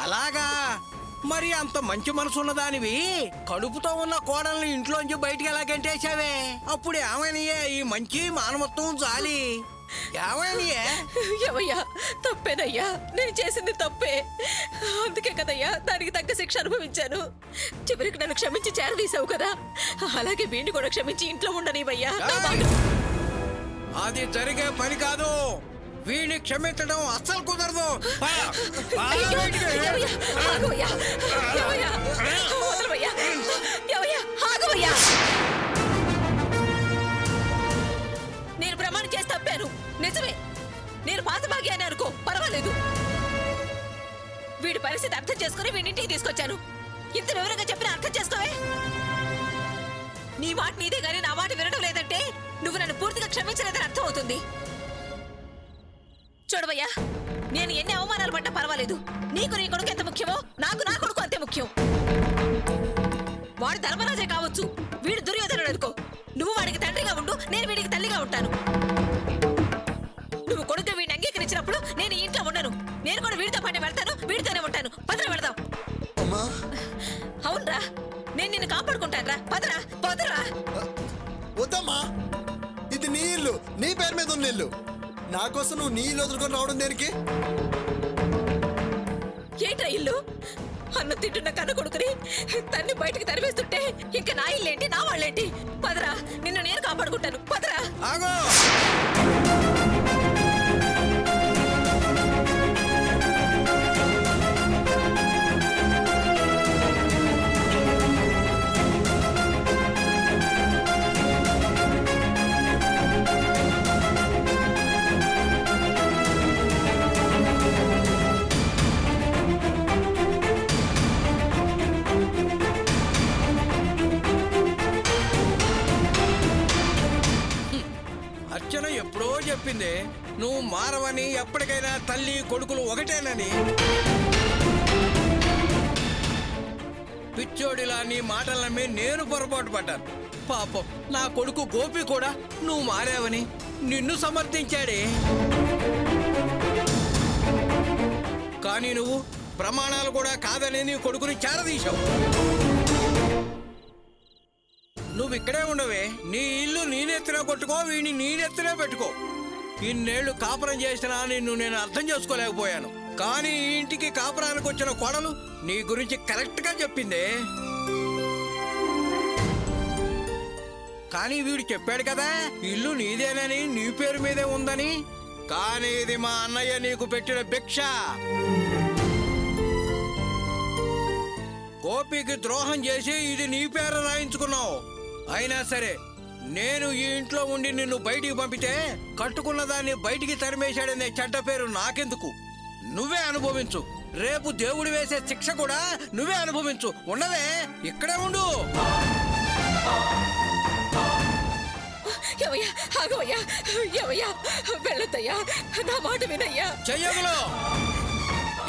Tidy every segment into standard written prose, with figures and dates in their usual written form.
అలాగా? మరి అంత మంచి మనసున్న దానివి కడుపుతో ఉన్న కోడల్ని ఇంట్లోంచి బయటికి ఎలా గంటేశావే? అప్పుడు ఏమైనాయే ఈ మంచి మానవత్వం జాలి? ఏమైనాయే? ఏమయ్యా, తప్పేనయ్యా, నేను చేసింది తప్పే. అందుకే కదయ్యా దానికి తగ్గ శిక్ష అనుభవించాను. చివరికి నన్ను క్షమించి చేరదీసావు కదా, అలాగే వీడిని కూడా క్షమించి ఇంట్లో ఉండనివయ్యా. అది జరిగే పని కాదు. వీడిని క్షమించడం అస్సలు కుదరదు. నేను ప్రమాణం చేసి తప్పాను, నిజమే. నేను పాత భాగ్యాన్ని అనుకో, పర్వాలేదు. వీడి పరిస్థితి అర్థం చేసుకుని వీడింటికి తీసుకొచ్చాను. ఇంత వివరంగా చెప్పిన అర్థం చేసుకోవే. నీ మాట నీదే గానీ నా మాట వినడం లేదంటే నువ్వు నన్ను పూర్తిగా క్షమించలేదని అర్థం అవుతుంది. చూడవయ్యా, నేను ఎన్ని అవమానాలు పడ్డా పర్వాలేదు. నీకు నీ కొడుకు ఎంత ముఖ్యమో నాకు నా కొడుకు అంతే ముఖ్యం. వాడు ధర్మరాజే కావచ్చు, వీడు దుర్యోధనుడు అనుకో. నువ్వు వాడికి తండ్రిగా ఉండు, నేను వీడికి తల్లిగా ఉంటాను. నువ్వు కొడుకు వీడిని అంగీకరించినప్పుడు నేను ఈ ఇంట్లో ఉండను. నేను కూడా వీడితో పాటు వెళ్తాను, వీడితోనే ఉంటాను. పదరా వెళదాం. అవునరా, నేను నిన్ను కాపాడుకుంటానురా. పదరా పదరా. వద్దమ్మా, ఇది నీ ఇల్లు, నీ పేరు మీద ఉన్న ఇల్లు. నా కోసం నువ్వు నీ ఇల్లు వదులుకొని రావడం దేనికి? ఏంట్రా ఇల్లు? అన్న తింటున్న కన్న కొడుకుని తన్ని బయటకు తరివేస్తుంటే ఇంకా నా ఇల్లేంటి, నా వాళ్ళేంటి? పదరా, నిన్ను నేను కాపాడుకుంటాను. పదరా. అర్చన ఎప్పుడో చెప్పింది నువ్వు మారవని, ఎప్పటికైనా తల్లి కొడుకులు ఒకటేనని. పిచ్చోడిలా నీ మాటలు నమ్మి నేను పొరపాటు పడ్డాను. పాపం నా కొడుకు గోపి కూడా నువ్వు మారావని నిన్ను సమర్థించాడే. కానీ నువ్వు ప్రమాణాలు కూడా కాదని నీ కొడుకుని చేరదీశావు. నువ్వు ఇక్కడే ఉండవే, నీ ఇల్లు నీనెత్తిన కొట్టుకో, వీడిని నీనెత్తినే పెట్టుకో. ఇన్నేళ్లు కాపురం చేసినా నిన్ను నేను అర్థం చేసుకోలేకపోయాను. కానీ ఈ ఇంటికి కాపురానికి వచ్చిన కోడలు నీ గురించి కరెక్ట్ గా చెప్పిందే. కానీ వీడు చెప్పాడు కదా ఇల్లు నీదేనని, నీ పేరు మీదే ఉందని. కానీ ఇది మా అన్నయ్య నీకు పెట్టిన భిక్ష. గోపికి ద్రోహం చేసి ఇది నీ పేరు రాయించుకున్నావు. అయినా సరే నేను ఈ ఇంట్లో ఉండి నిన్ను బయటికి పంపితే కట్టుకున్న దాన్ని బయటికి తరిమేశాడనే చెడ్డ పేరు నాకెందుకు? నువ్వే అనుభవించు. రేపు దేవుడు వేసే శిక్ష కూడా నువ్వే అనుభవించు. ఉండవే, ఇక్కడే ఉండు. వెళ్ళొద్దయ్యా, నా మాట వినయ్యా. చెయ్యగలో,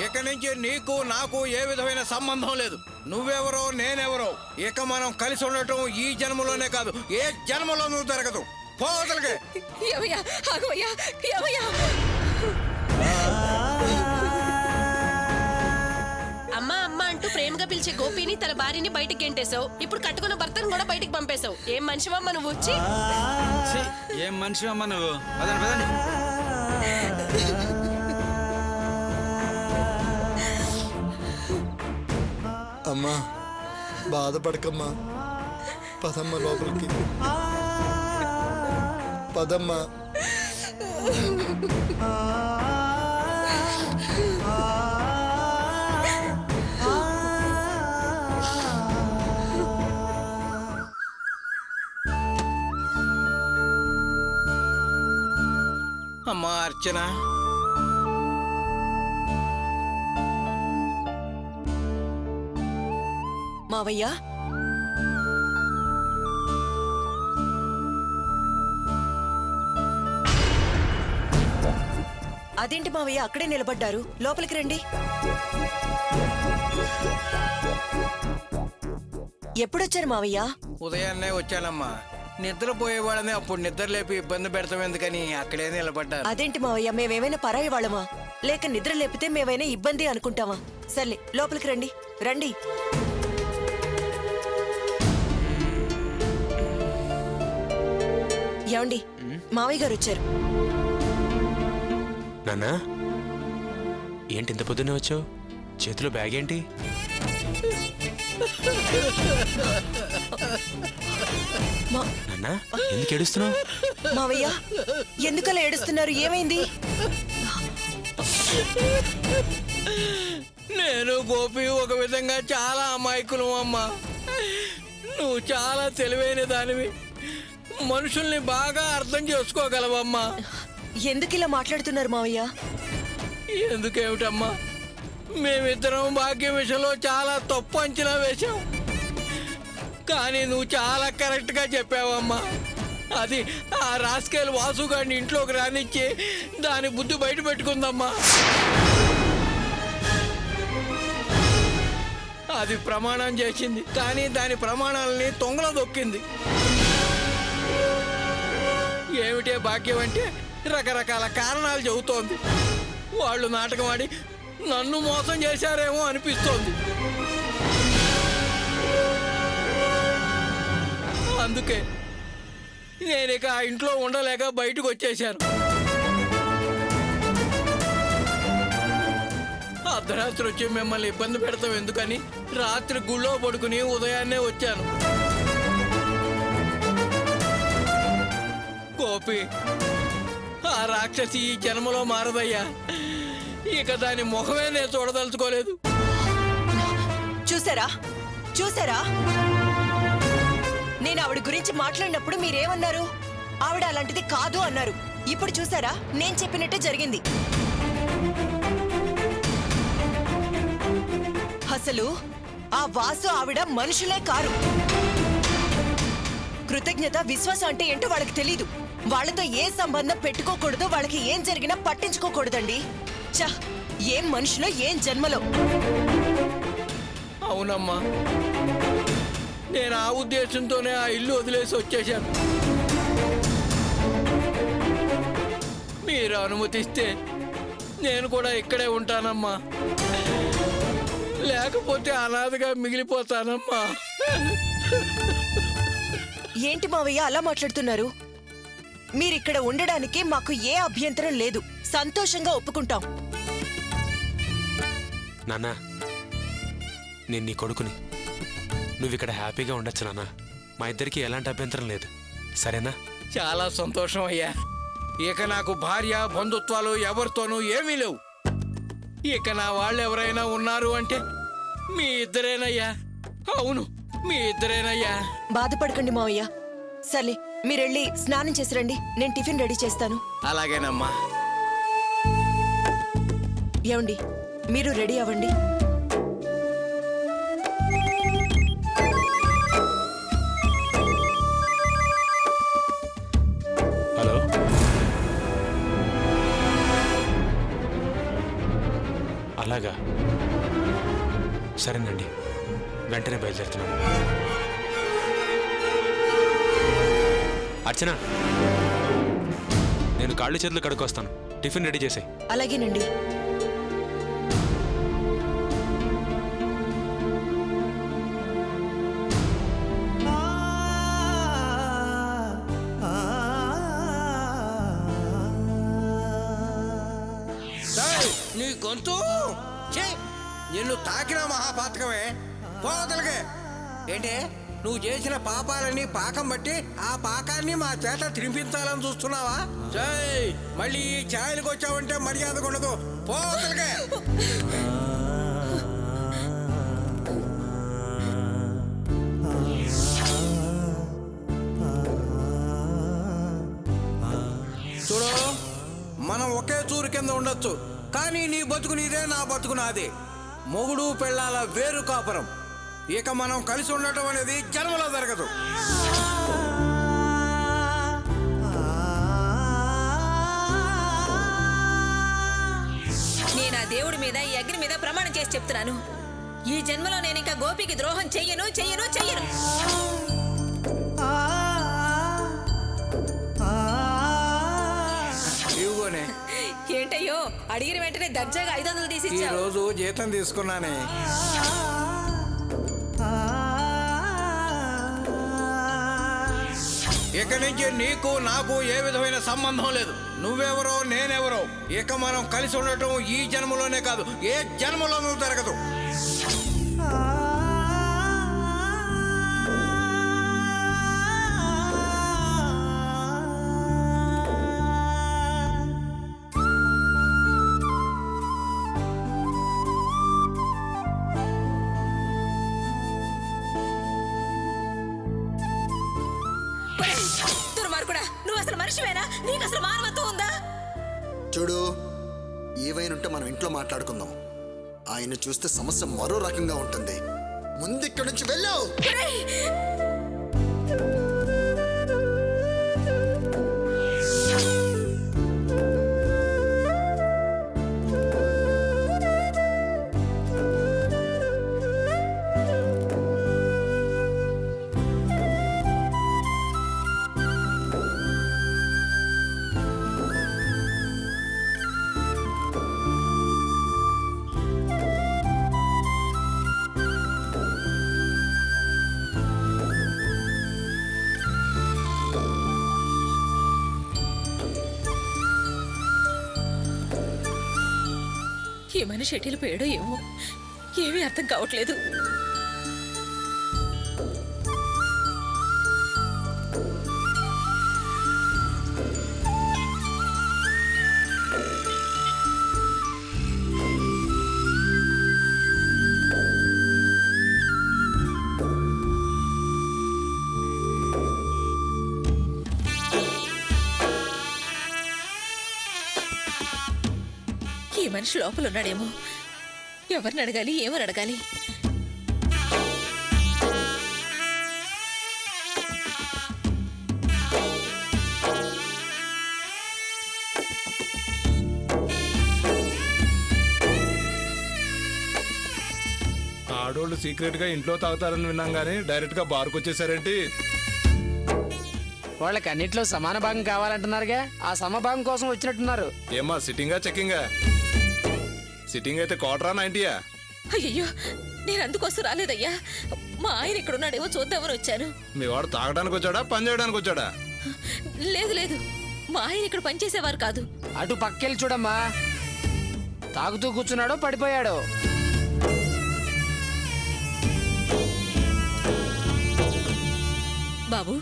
ఇక నుంచి నీకు నాకు ఏ విధమైన సంబంధం లేదు. నువ్వెవరో నేనెవరో ఇక మనం కలిసి ఉండటం ఈ జన్మలోనే కాదు, ఏ జన్మలోనూ జరగదు. పోతలకే. అమ్మా అమ్మ అంటూ ప్రేమగా పిలిచే గోపిని తన భార్యని బయటికి గెంటేశావు. ఇప్పుడు కట్టుకున్న భర్తను కూడా బయటికి పంపేశావు. ఏం మనిషివమ్మ నువ్వు? వచ్చి ఏం మనిషివమ్మ నువ్వు? పదండి పదండి. అమ్మా బాధపడకమ్మా, పదమ్మా లోపలికి. పదమ్మా. అమ్మా అర్చన, మావయ్య, అదేంటి మావయ్య అక్కడే నిలబడ్డారు? లోపలికి రండి. ఎప్పుడొచ్చారు మావయ్య? ఉదయాన్నే వచ్చానమ్మా. నిద్రపోయేవాళ్ళని అప్పుడు నిద్ర లేపి ఇబ్బంది పెడతాం ఎందుకని అక్కడే నిలబడ్డారు. అదేంటి మావయ్య, మేమేమైనా పరాయి వాళ్ళమా? లేక నిద్ర లేపితే మేమైనా ఇబ్బంది అనుకుంటావా? సర్లే లోపలికి రండి రండి. ఏమండి, మావయ్య గారు వచ్చారు. నాన్నా ఏంటి ఇంత పొద్దున్నే వచ్చావు? చేతిలో బ్యాగ్ ఏంటి? నాన్నా ఎందుకు ఏడుస్తున్నావు? మావయ్య ఎందుకలా ఏడుస్తున్నారు? ఏమైంది? నేను గోపి ఒక విధంగా చాలా అమాయకులు అమ్మా. నువ్వు చాలా తెలివైన దానివి, మనుషుల్ని బాగా అర్థం చేసుకోగలవమ్మా. ఎందుకు ఇలా మాట్లాడుతున్నారు మావయ్య? ఎందుకేమిటమ్మా, మేమిద్దరం భాగ్యం విషయంలో చాలా తప్పు అంచనా వేశాం. కానీ నువ్వు చాలా కరెక్ట్గా చెప్పావమ్మా. అది ఆ రాస్కేల్ వాసుగాడిని ఇంట్లోకి రానిచ్చి దాని బుద్ధి బయట పెట్టుకుందమ్మా. అది ప్రమాణం చేసింది, కానీ దాని ప్రమాణాలని తొంగలో దొక్కింది. ఏమిటే భాగ్యం అంటే రకరకాల కారణాలు చెబుతోంది. వాళ్ళు నాటకం ఆడి నన్ను మోసం చేశారేమో అనిపిస్తోంది. అందుకే నేను ఇక ఆ ఇంట్లో ఉండలేక బయటకు వచ్చేశాను. అర్ధరాత్రి వచ్చి మిమ్మల్ని ఇబ్బంది పెడతాం ఎందుకని రాత్రి గుళ్ళో పడుకుని ఉదయాన్నే వచ్చాను. గోపి, ఆ రాక్షసి ఈ జన్మలో మారదయ్యా. ఇక దాని ముఖమే నేను చూడదలుచుకోలేదు. చూసారా చూసారా, నేను ఆవిడ గురించి మాట్లాడినప్పుడు మీరేమన్నారు? ఆవిడ అలాంటిది కాదు అన్నారు. ఇప్పుడు చూసారా, నేను చెప్పినట్టే జరిగింది. అసలు ఆ వాసు ఆవిడ మనుషులే కారు. కృతజ్ఞత విశ్వాసం అంటే ఏంటో వాళ్ళకి తెలీదు. వాళ్ళతో ఏ సంబంధం పెట్టుకోకూడదు, వాళ్ళకి ఏం జరిగినా పట్టించుకోకూడదండి. చ, ఏం మనుషులో ఏం జన్మలో. అవునమ్మా, నేను ఆ ఉద్దేశంతోనే ఆ ఇల్లు వదిలేసి వచ్చేశాను. మీరు అనుమతిస్తే నేను కూడా ఇక్కడే ఉంటానమ్మా, లేకపోతే అనాథగా మిగిలిపోతానమ్మా. ఏంటి మావయ్య అలా మాట్లాడుతున్నారు? మీరిక్కడ ఉండడానికి మాకు ఏ అభ్యంతరం లేదు. సంతోషంగా ఒప్పుకుంటాం. నాన్నా నేను నీ కొడుకుని, నువ్వు ఇక్కడ హ్యాపీగా ఉండొచ్చు నాన్న. మా ఇద్దరికి ఎలాంటి అభ్యంతరం లేదు, సరేనా? చాలా సంతోషం అయ్యా. ఇక నాకు భార్య బంధుత్వాలు ఎవరితోనూ ఏమీ లేవు. ఇక నా వాళ్ళు ఎవరైనా ఉన్నారు అంటే మీ ఇద్దరేనయ్యా. అవును, మీ ఇద్దరేనయ్యా. బాధపడకండి మావయ్య. సర్లే, మీరెళ్ళి స్నానం చేసి రండి, నేను టిఫిన్ రెడీ చేస్తాను. అలాగేనమ్మా. ఏమండి, మీరు రెడీ అవ్వండి. హలో, అలాగా సరేనండి, వెంటనే బయలుదేరుతున్నాను. అర్చన, నేను కాళ్ళు చేతులు కడుక్కొస్తాను, టిఫిన్ రెడీ చేసాయి. అలాగేనండి. నీ గొంతు నిన్ను తాకిన మహాపాతకమే. పోతలకే ఏంటే, నువ్వు చేసిన పాపాలని పాకం బట్టి ఆ పాకాన్ని మా చేత తినిపించాలని చూస్తున్నావా? జై, మళ్ళీ ఈ ఛాయలకు వచ్చావంటే మర్యాద ఉండదు. పోతలకే. చూడు, మనం ఒకే చూరు కింద ఉండొచ్చు, కానీ నీ బతుకు నీదే, నా బతుకు నాదే. మొగుడు పెళ్ళాల వేరు కాపురం. ఇక మనం కలిసి ఉండటం అనేది జన్మలో జరగదు. నేను ఆ దేవుడి మీద, ఈ అగ్ని మీద ప్రమాణం చేసి చెప్తున్నాను, ఈ జన్మలో నేను ఇంకా గోపికి ద్రోహం చెయ్యను చెయ్యను చెయ్యను. ఇవ్వనే ఏంటయ్యో అడిగిన వెంటనే దర్జాగా 500 ఈ తీసిచ్చావు. రోజు జీతం తీసుకున్నానే. ఇక నుంచి నీకు నాకు ఏ విధమైన సంబంధం లేదు. నువ్వెవరో నేనెవరో ఇక మనం కలిసి ఉండటం ఈ జన్మలోనే కాదు, ఏ జన్మలోనూ జరగదు. దుర్మార్గుడా, నువ్వు అసలు మనిషివేనా? నీకు అసలు మానవత్వం ఉందా? చూడు, ఏవైనా మనం ఇంట్లో మాట్లాడుకుందాం. ఆయన చూస్తే సమస్య మరో రకంగా ఉంటుంది. ముందు ఇక్కడి నుంచి వెళ్ళావు. ఒరేయ్! ఈ మనిషి ఎటిలు పోయాడో ఏమో, ఏమీ అర్థం కావట్లేదు. ఈ మనిషి లోపల ఉన్నాడేమో. ఎవరిని అడగాలి, ఏమని అడగాలి? ఆడోళ్ళు సీక్రెట్ గా ఇంట్లో తాగుతారని విన్నాం గానీ డైరెక్ట్ గా బార్కు వచ్చేసారేంటి? వాళ్ళకి అన్నిట్లో సమాన భాగం కావాలంటున్నారుగా, ఆ సమభాగం కోసం వచ్చినట్టున్నారు. ఏమ్మా సిట్టింగా చెక్కింగా? సిట్టింగ్ అయితే కోటరా 90యా? అయ్యయ్యో, నేను అందుకోసం రాలేదయ్యా. మా ఆయన ఇక్కడ ఉన్నాడేమో చూద్దామని వచ్చాను. మీ వాడు తాగడానికి వచ్చాడా, పని చేయడానికి వచ్చాడా? లేదు లేదు, మా ఆయన ఇక్కడ పనిచేసేవారు కాదు. అటు పక్కెళ్ళి చూడమ్మా, తాగుతూ కూర్చున్నాడో పడిపోయాడో. బాబు,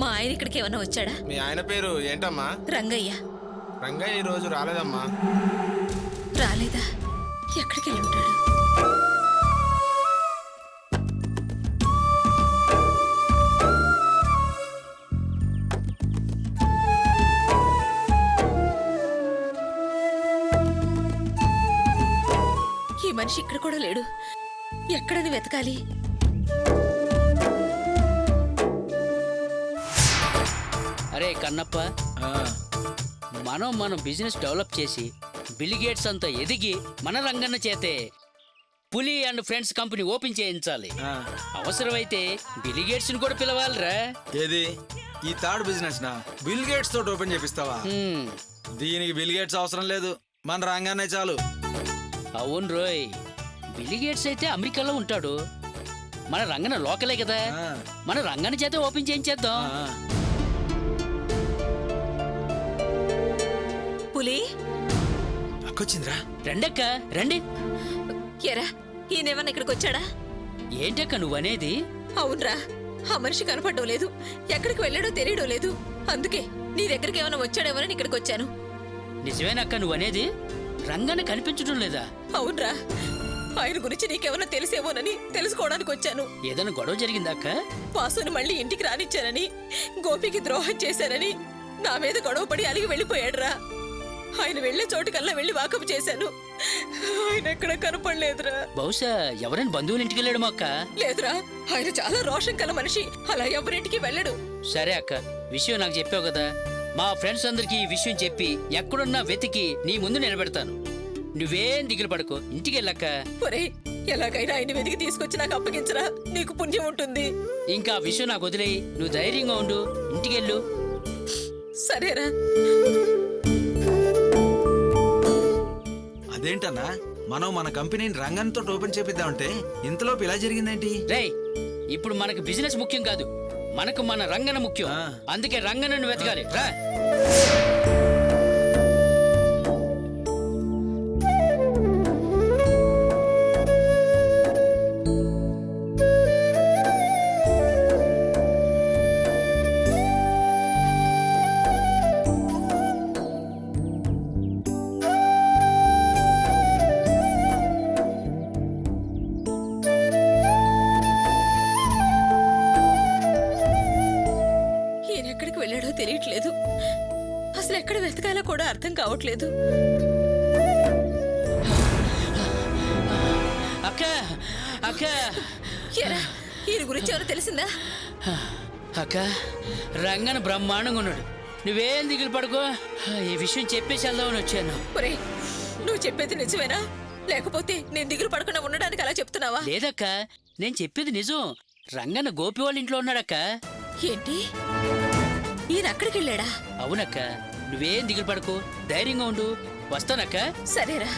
మా ఆయన ఇక్కడికి ఏమన్నా వచ్చాడా? మీ ఆయన పేరు ఏంటమ్మా? రంగయ్య. రంగయ్య ఈ రోజు రాలేదమ్మా. రాలేదా? ఎక్కడికి వెళ్ళి ఉంటాడు? ఈ మనిషి ఇక్కడ కూడా లేడు. ఎక్కడని వెతకాలి? అరే కన్నప్ప, మనం బిజినెస్ డెవలప్ చేసి బిల్ గేట్స్ అంతా ఎదిగి మన రంగన్న చేతే పులి అండ్ ఫ్రెండ్స్ కంపెనీ ఓపెన్ చేయించాలి. అవసరమైతే బిల్ గేట్స్ ని కూడా పిలవాలిరా. ఏది ఈ థర్డ్ బిజినెస్ నా బిల్ గేట్స్ తోటి ఓపెన్ చేపిస్తావా? దీనికి బిల్ గేట్స్ అవసరం లేదు, మన రంగానే చాలు. అవును రోయ్, బిల్ గేట్స్ అయితే అమెరికాలో ఉంటాడు, మన రంగన లోకలే కదా. మన రంగన చేత ఓపెన్ చేయించేద్దాం. పులి అక్కొచ్చిందిరా. రండక్క రండి. ఎరా, ఈయనేమన్నా ఇక్కడికి వచ్చాడా? ఏంటక్క నువ్వనేది? అవునరా, ఆ మనిషి కనపడడం లేదు, ఎక్కడికి వెళ్ళాడో తెలియడం లేదు. అందుకే నీ దగ్గరికి ఏమైనా వచ్చాడేమోనని ఇక్కడికి వచ్చాను. నిజమేనక్క నువ్వనేది? రంగన్న కనిపించడం లేదా? అవునరా, ఆయన గురించి నీకేమన్నా తెలిసేమోనని తెలుసుకోవడానికి వచ్చాను. ఏదైనా గొడవ జరిగిందా అక్క? వాసుని మళ్ళీ ఇంటికి రానిచ్చానని, గోపికి ద్రోహం చేశానని నా మీద గొడవ పడి అలిగి వెళ్ళిపోయాడురా. ఆయన వెళ్లే చోటుకల్లా వెళ్లి వాకపు చేశాను. ఆయన ఎక్కడ కనపడలేదురా. బహుశా ఎవరైనా బంధువులు ఇంటికి వెళ్ళాడు అక్క? లేదురా, ఆయన చాలా రోషం కల మనిషి, అలా ఎవరింటికి వెళ్ళడు. సరే అక్క, విషయం నాకు చెప్పావు కదా, మా ఫ్రెండ్స్ అందరికి ఈ విషయం చెప్పి ఎక్కడున్నా వెతికి నీ ముందు నిలబెడతాను. నువ్వేం దిగులు పడుకో, ఇంటికి వెళ్ళక్క. ఒరే, ఎలాగైనా ఆయన వెతికి తీసుకొచ్చి నాకు అప్పగించరా, నీకు పుణ్యం ఉంటుంది. ఇంకా ఆ విషయం నాకు వదిలేయి, నువ్వు ధైర్యంగా ఉండు, ఇంటికెళ్ళు. సరేరా. ఏంటన్నా మనం మన కంపెనీని రంగంతో ఓపెన్ చేపిద్దామంటే ఇంతలోపు ఇలా జరిగిందేంటి? రేయ్ ఇప్పుడు మనకు బిజినెస్ ముఖ్యం కాదు, మనకు మన రంగన ముఖ్యం. అందుకే రంగనను వెతకాలి రా. ఈయన ఎక్కడికి వెళ్ళాడో తెలియట్లేదు. అసలు ఎక్కడ వెతకాలో కూడా అర్థం కావట్లేదు. అక్క అక్క ఎరా ఈయన గురించి ఎవరు తెలిసిందా? అక్క రంగన బ్రహ్మాండంగా ఉన్నాడు, నువ్వేం దిగులు పడుకో. ఈ విషయం చెప్పేసి వెళ్దామని వచ్చాను. ఒరేయ్, నువ్వు చెప్పేది నిజమేనా? లేకపోతే నేను దిగులు పడకుండా ఉండడానికి అలా చెప్తున్నావా? లేదక్క, నేను చెప్పేది నిజం. రంగన్న గోపి వాళ్ళ ఇంట్లో ఉన్నాడక్క. ఏంటి, ఈయన అక్కడికి వెళ్ళాడా? అవునక్క, నువ్వేం దిగులు పడకు, ధైర్యంగా ఉండు. వస్తానక్క. సరేరా.